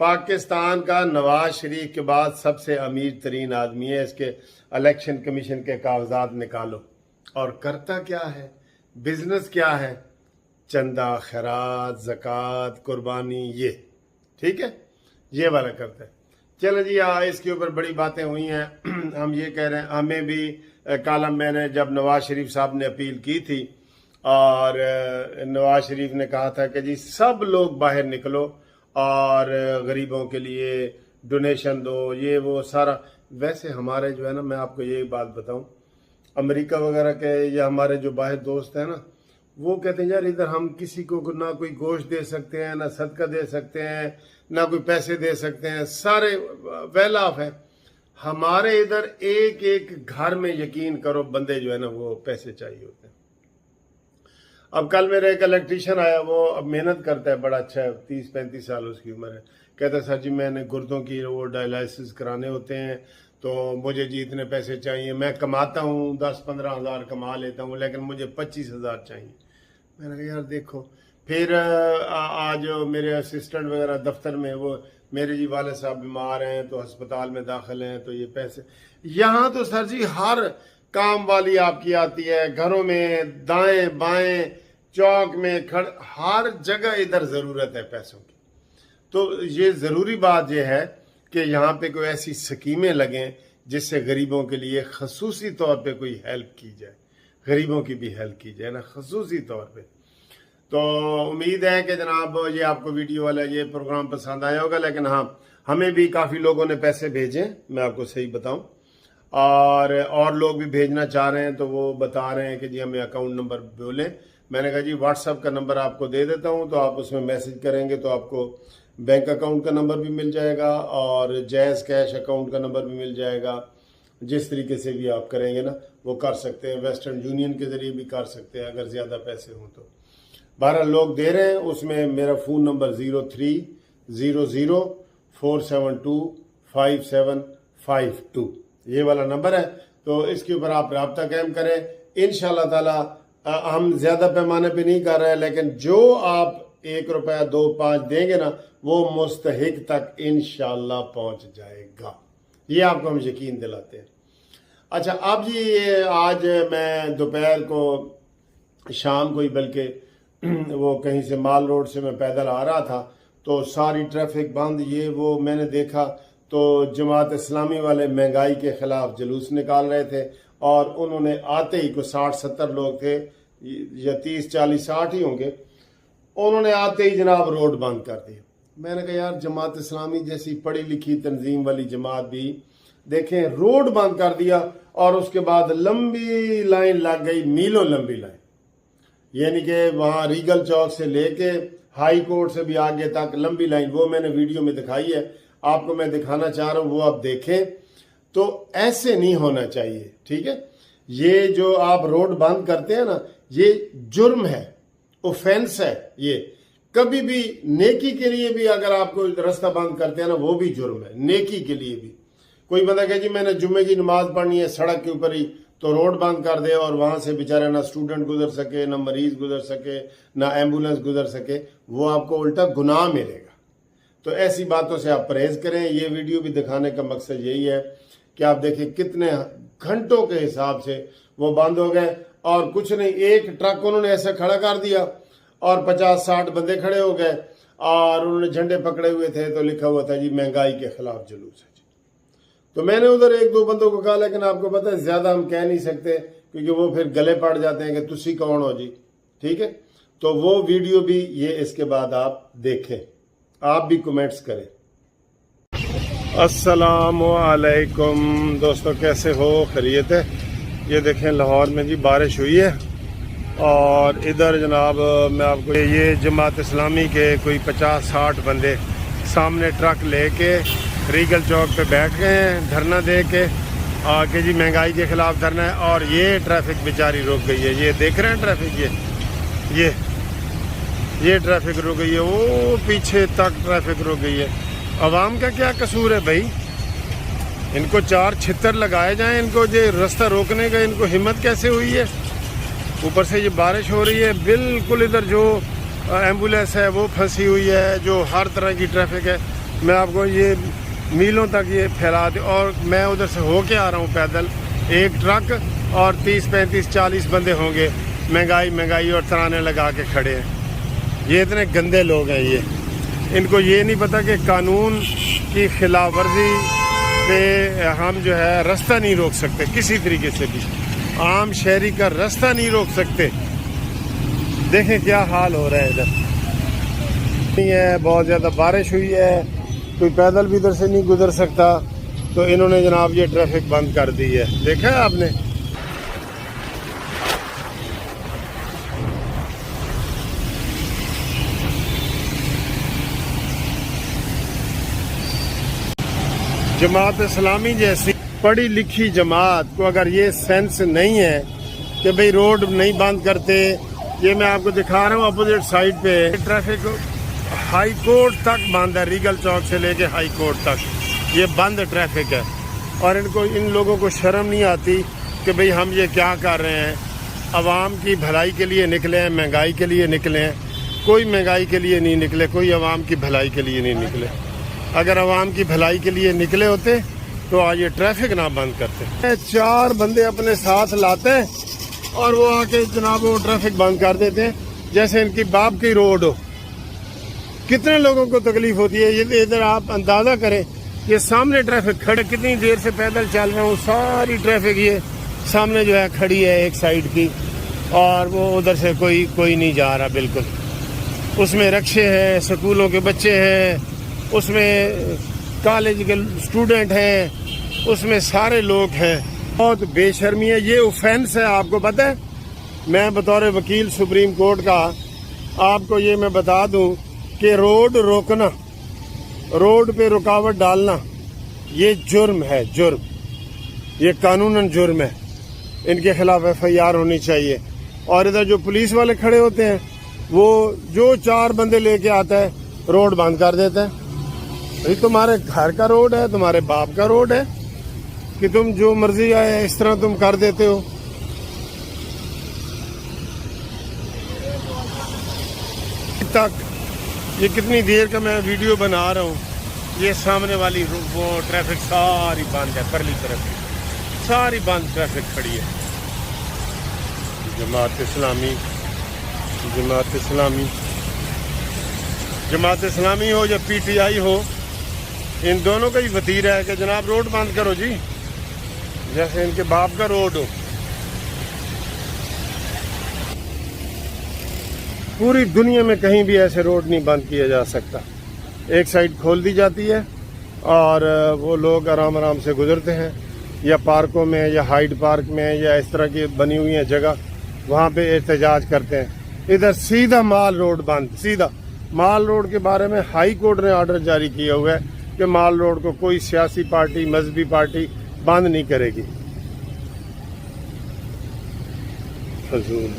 پاکستان کا نواز شریف کے بعد سب سے امیر ترین آدمی ہے. اس کے الیکشن کمیشن کے کاغذات نکالو. اور کرتا کیا ہے؟ بزنس کیا ہے؟ چندہ، خیرات، زکوٰۃ، قربانی، یہ ٹھیک ہے، یہ والا کرتا ہے. چلو جی، اس کے اوپر بڑی باتیں ہوئی ہیں. ہم یہ کہہ رہے ہیں، ہمیں بھی کالم میں نے جب نواز شریف صاحب نے اپیل کی تھی اور نواز شریف نے کہا تھا کہ جی سب لوگ باہر نکلو اور غریبوں کے لیے ڈونیشن دو، یہ وہ سارا. ویسے ہمارے جو ہے نا، میں آپ کو یہ بات بتاؤں، امریکہ وغیرہ کے یا ہمارے جو باہر دوست ہیں نا، وہ کہتے ہیں یار ادھر ہم کسی کو نہ کوئی گوشت دے سکتے ہیں، نہ صدقہ دے سکتے ہیں، نہ کوئی پیسے دے سکتے ہیں، سارے ویل آف ہیں. ہمارے ادھر ایک ایک گھر میں یقین کرو بندے جو ہے نا وہ پیسے چاہیے ہوتے ہیں. اب کل میرا ایک الیکٹریشین آیا، وہ اب محنت کرتا ہے، بڑا اچھا ہے، 30-35 سال اس کی عمر ہے. کہتا ہے سر جی میں نے گردوں کی وہ ڈائلائسس کرانے ہوتے ہیں تو مجھے جی اتنے پیسے چاہیے. میں کماتا ہوں 10-15 ہزار کما لیتا ہوں، لیکن مجھے 25 ہزار چاہیے. میں نے کہا یار دیکھو. پھر آج میرے اسسٹنٹ وغیرہ دفتر میں، وہ میرے جی والد صاحب بیمار ہیں تو ہسپتال میں داخل ہیں تو یہ پیسے. یہاں تو سر جی ہر کام والی آپ کی آتی ہے، گھروں میں دائیں بائیں، چوک میں ہر جگہ ادھر ضرورت ہے پیسوں کی. تو یہ ضروری بات یہ ہے کہ یہاں پہ کوئی ایسی سکیمیں لگیں جس سے غریبوں کے لیے خصوصی طور پہ کوئی ہیلپ کی جائے، غریبوں کی بھی ہیلپ کی جائے نا خصوصی طور پہ. تو امید ہے کہ جناب یہ آپ کو ویڈیو والا یہ پروگرام پسند آیا ہوگا. لیکن ہاں، ہمیں بھی کافی لوگوں نے پیسے بھیجے، میں آپ کو صحیح بتاؤں، اور لوگ بھی بھیجنا چاہ رہے ہیں تو وہ بتا رہے ہیں کہ جی ہمیں اکاؤنٹ نمبر بولیں. میں نے کہا جی واٹس ایپ کا نمبر آپ کو دے دیتا ہوں، تو آپ اس میں میسج کریں گے تو آپ کو بینک اکاؤنٹ کا نمبر بھی مل جائے گا اور جیز کیش اکاؤنٹ کا نمبر بھی مل جائے گا. جس طریقے سے بھی آپ کریں گے نا وہ کر سکتے ہیں. ویسٹرن یونین کے ذریعے بھی کر سکتے ہیں اگر زیادہ پیسے ہوں تو. 12 لوگ دے رہے ہیں. اس میں میرا فون نمبر 0300472552 یہ والا نمبر ہے. تو اس کے اوپر آپ رابطہ قائم کریں. انشاءاللہ تعالی ہم زیادہ پیمانے پہ نہیں کر رہے، لیکن جو آپ 1 روپیہ 2 5 دیں گے نا وہ مستحق تک انشاءاللہ پہنچ جائے گا. یہ آپ کو ہم یقین دلاتے ہیں. اچھا اب جی آج میں دوپہر کو شام کو ہی، بلکہ وہ کہیں سے مال روڈ سے میں پیدل آ رہا تھا تو ساری ٹریفک بند، یہ وہ میں نے دیکھا تو جماعت اسلامی والے مہنگائی کے خلاف جلوس نکال رہے تھے اور انہوں نے آتے ہی کوئی 60-70 لوگ تھے یا 30-40-60 ہی ہوں گے، انہوں نے آتے ہی جناب روڈ بند کر دی. میں نے کہا یار جماعت اسلامی جیسی پڑھی لکھی تنظیم والی جماعت بھی دیکھیں روڈ بند کر دیا اور اس کے بعد لمبی لائن لگ گئی، میلوں لمبی لائن. یعنی کہ وہاں ریگل چوک سے لے کے ہائی کورٹ سے بھی آگے تک لمبی لائن، وہ میں نے ویڈیو میں دکھائی ہے، آپ کو میں دکھانا چاہ رہا ہوں، وہ آپ دیکھیں. تو ایسے نہیں ہونا چاہیے، ٹھیک ہے. یہ جو آپ روڈ بند کرتے ہیں نا یہ جرم ہے، اوفینس ہے. یہ کبھی بھی نیکی کے لیے بھی اگر آپ کو راستہ بند کرتے ہیں نا وہ بھی جرم ہے. نیکی کے لیے بھی کوئی بندہ کہ جی میں نے جمعے کی نماز پڑھنی ہے سڑک کے اوپر ہی تو روڈ بند کر دے اور وہاں سے بیچارہ نہ اسٹوڈنٹ گزر سکے، نہ مریض گزر سکے، نہ ایمبولنس گزر سکے، وہ آپ کو الٹا گناہ ملے گا. تو ایسی باتوں سے آپ پرہیز کریں. یہ ویڈیو بھی دکھانے کا مقصد یہی ہے کہ آپ دیکھیں کتنے گھنٹوں کے حساب سے وہ بند ہو گئے اور کچھ نہیں، ایک ٹرک انہوں نے ایسا کھڑا کر دیا اور 50-60 بندے کھڑے ہو گئے اور انہوں نے جھنڈے پکڑے ہوئے تھے تو لکھا ہوا تھا جی مہنگائی کے خلاف جلوس ہے. تو میں نے ادھر 1-2 بندوں کو کہا، لیکن آپ کو پتہ ہے زیادہ ہم کہہ نہیں سکتے کیونکہ وہ پھر گلے پڑ جاتے ہیں کہ تسی کون ہو جی، ٹھیک ہے. تو وہ ویڈیو بھی یہ اس کے بعد آپ دیکھیں، آپ بھی کمنٹس کریں. السلام علیکم دوستو، کیسے ہو؟ خیریت ہے؟ یہ دیکھیں لاہور میں جی بارش ہوئی ہے اور ادھر جناب میں آپ کو یہ جماعت اسلامی کے کوئی 50-60 بندے سامنے ٹرک لے کے ریگل چوک پہ بیٹھ گئے ہیں دھرنا دے کے کہ جی مہنگائی کے خلاف دھرنا ہے. اور یہ ٹریفک بیچاری رک گئی ہے، یہ دیکھ رہے ہیں ٹریفک، یہ ٹریفک رک گئی ہے، وہ پیچھے تک ٹریفک رک گئی ہے. عوام کا کیا قصور ہے بھائی؟ ان کو 4 چھتر لگائے جائیں، ان کو یہ راستہ روکنے کا ان کو ہمت کیسے ہوئی ہے؟ اوپر سے یہ بارش ہو رہی ہے، بالکل ادھر جو ایمبولینس ہے وہ پھنسی ہوئی ہے، جو ہر طرح کی ٹریفک ہے میں آپ کو یہ میلوں تک یہ پھیلا دے. اور میں ادھر سے ہو کے آ رہا ہوں پیدل, ایک ٹرک اور 30 35 40 بندے ہوں گے, مہنگائی اور ترانے لگا کے کھڑے ہیں. یہ اتنے گندے لوگ ہیں, ان کو یہ نہیں پتہ کہ قانون کی خلاف ورزی پہ ہم جو ہے راستہ نہیں روک سکتے کسی طریقے سے بھی, عام شہری کا راستہ نہیں روک سکتے. دیکھیں کیا حال ہو رہا ہے ادھر. نہیں ہے, بہت زیادہ بارش ہوئی ہے, کوئی پیدل بھی ادھر سے نہیں گزر سکتا, تو انہوں نے جناب یہ ٹریفک بند کر دی ہے. دیکھا ہے آپ نے؟ جماعت اسلامی جیسی پڑھی لکھی جماعت کو اگر یہ سینس نہیں ہے کہ بھئی روڈ نہیں بند کرتے. یہ میں آپ کو دکھا رہا ہوں اپوزٹ سائڈ پہ ٹریفک ہائی کورٹ تک بند ہے, ریگل چوک سے لے کے ہائی کورٹ تک یہ بند ٹریفک ہے. اور ان لوگوں کو شرم نہیں آتی کہ بھئی ہم یہ کیا کر رہے ہیں. عوام کی بھلائی کے لیے نکلے ہیں, مہنگائی کے لیے نکلے ہیں. کوئی مہنگائی کے لیے نہیں نکلے, کوئی عوام کی بھلائی کے لیے نہیں نکلے. اگر عوام کی بھلائی کے لیے نکلے ہوتے تو آج یہ ٹریفک نہ بند کرتے. 4 بندے اپنے ساتھ لاتے ہیں اور وہ آ کے جناب وہ ٹریفک بند کر دیتے ہیں جیسے ان کی باپ کی روڈ ہو. کتنے لوگوں کو تکلیف ہوتی ہے. یہ ادھر آپ اندازہ کریں, یہ سامنے ٹریفک کھڑے, کتنی دیر سے پیدل چل رہا ہوں, ساری ٹریفک یہ سامنے جو ہے کھڑی ہے ایک سائیڈ کی, اور وہ ادھر سے کوئی نہیں جا رہا بالکل. اس میں رکشے ہیں, سکولوں کے بچے ہیں, اس میں کالج کے اسٹوڈنٹ ہیں, اس میں سارے لوگ ہیں. بہت بے شرمی ہے, یہ اوفینس ہے. آپ کو پتہ ہے, میں بطور وکیل سپریم کورٹ کا آپ کو یہ میں بتا دوں کہ روڈ روکنا, روڈ پہ رکاوٹ ڈالنا یہ جرم ہے, جرم, یہ قانوناً جرم ہے. ان کے خلاف FIR ہونی چاہیے. اور ادھر جو پولیس والے کھڑے ہوتے ہیں وہ جو 4 بندے لے کے آتا ہے روڈ بند کر دیتا ہے. بھائی تمہارے گھر کا روڈ ہے, تمہارے باپ کا روڈ ہے کہ تم جو مرضی آئے اس طرح تم کر دیتے ہو. تک یہ کتنی دیر کا میں ویڈیو بنا رہا ہوں, یہ سامنے والی وہ ٹریفک ساری بند ہے, پرلی طرف ساری بند ٹریفک کھڑی ہے. جماعت اسلامی ہو یا PTI ہو, ان دونوں کا ہی وتیرہ ہے کہ جناب روڈ بند کرو جی, جیسے ان کے باپ کا روڈ ہو. پوری دنیا میں کہیں بھی ایسے روڈ نہیں بند کیا جا سکتا. ایک سائڈ کھول دی جاتی ہے اور وہ لوگ آرام آرام سے گزرتے ہیں, یا پارکوں میں یا ہائیڈ پارک میں یا اس طرح کی بنی ہوئی ہیں جگہ, وہاں پہ احتجاج کرتے ہیں. ادھر سیدھا مال روڈ بند. سیدھا مال روڈ کے بارے میں ہائی کورٹ نے آرڈر جاری کیا ہوا ہے کہ مال روڈ کو کوئی سیاسی پارٹی, مذہبی پارٹی بند نہیں کرے گی. فضول